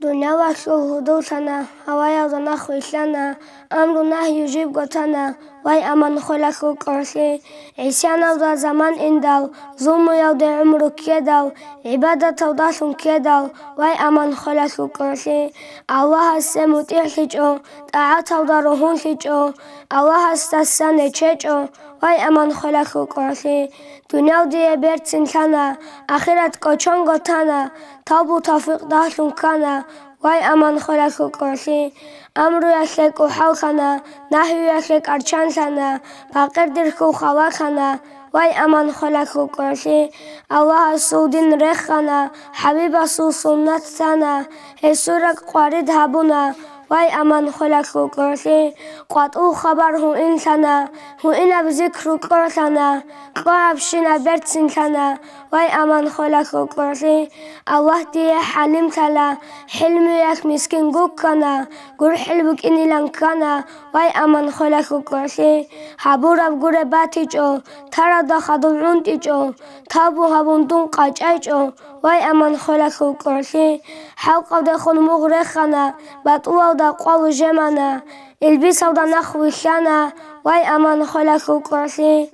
دنیا وشو هدوشنا هوایا زنا خویشنا امر نه یجیب گتنا وای امان خلقو کرسی عیسیانا و زمان انداو زوم یود عمرو کیداو عبادت و داشون کیداو وای امان خلقو کرسی الله سموتی حجو طاعت و دروهون حجو الله استسنه چجو وای امان خلقو کرسی دنیا دیه برسین کنا آخرت کچون گتنا تابو تفیق داشون کنا وای امان خلقو کرسی امرو یشک و حوخنا نهی یشک ارچان سنا فقر درکو خواخنا وای امان خلقو کرسی الله سودین رخنا حبیب سو سنت سنا حسورک قارد هبونا وای امان خلقو کرسی قطعو خبر هو انسانا هو اینا بذکرو کرسنا قاب شینا برسین سنا وای امان خلقو کرسی الله دیه حلیم تلا حلم یک مسکین گو کنا گر حلبک اینی لن کنا وای امان خلقو کرسی حبورب گر باتی جو ترا دا خدمون تی جو تابو هبوندون قاچای جو وای امان خلقو کرسی حلقو ده خون مغرخنا بطوه دا قوال جمعنا البیس و دا نخویشنا وای امان خلقو کرسی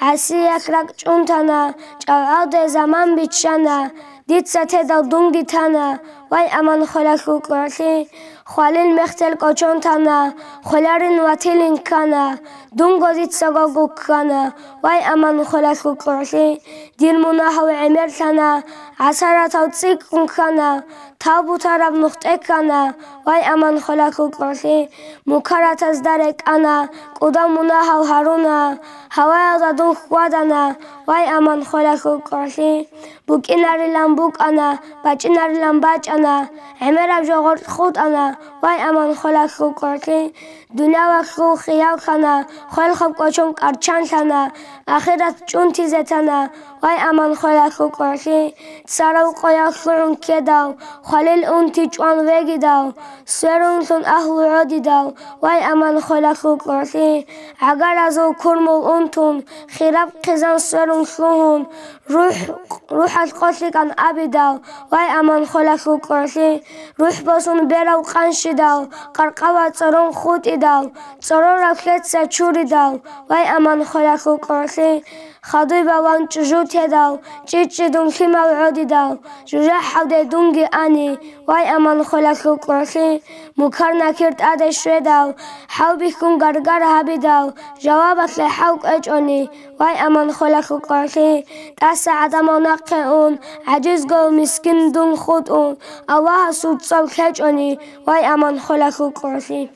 عسی یک رک چونتنا جواد زمان بیچنا دید سته دا دونگی تنا وای امان خلقو کرسی خالین مختل کچون تنا خلارین واتیلین کنا دونگو دید سگاگو کنا وای امان خلقو کرسی دیر مناها و عمر تنا عصرات و تسیکون کنا تابو تراب نخته کنا وای امان خلقو کرسی مکرات از درک انا کدام مناها و هرونا هوای دادون خوادنا وای امان خلقو کرسی بوکی ناری لنبوک انا بچی ناری لنباچ انا عمر جغر خود انا وای امان خلقو کرسی دنیا و خو خیال کنا خیل خوب کچون کرچان کنا آخرت چون تیزتنا وای امان خلقو کرسی سرو قیا خون کداو خلیل اون تیچوان وگی داو سرون تون اهل عادی داو وای امان خلقو کرسی اگر از او کرمو اون تون خیراب قزان سرون شون روحت قصی کن ابی داو وای امان خلقو کرسی روح باسون براو قنشی داو قرقوات سرون خودی داو سرون رکت سچوری داو وای امان خلقو کرسی خدای باوان چجوتی داو چیچی دونکی موعودی داو جوجه حوده دونگی آنی وای امان خلقو کرسی مکر نکرد آدش داو حو بیکن گرگر هبی داو جوابت لحوک اجانی وای امان خلقو کرسی دست عدم و نقه اون عجیز گو مسکین دون خود اون الله سود سال کجانی وای امان خلقو کرسی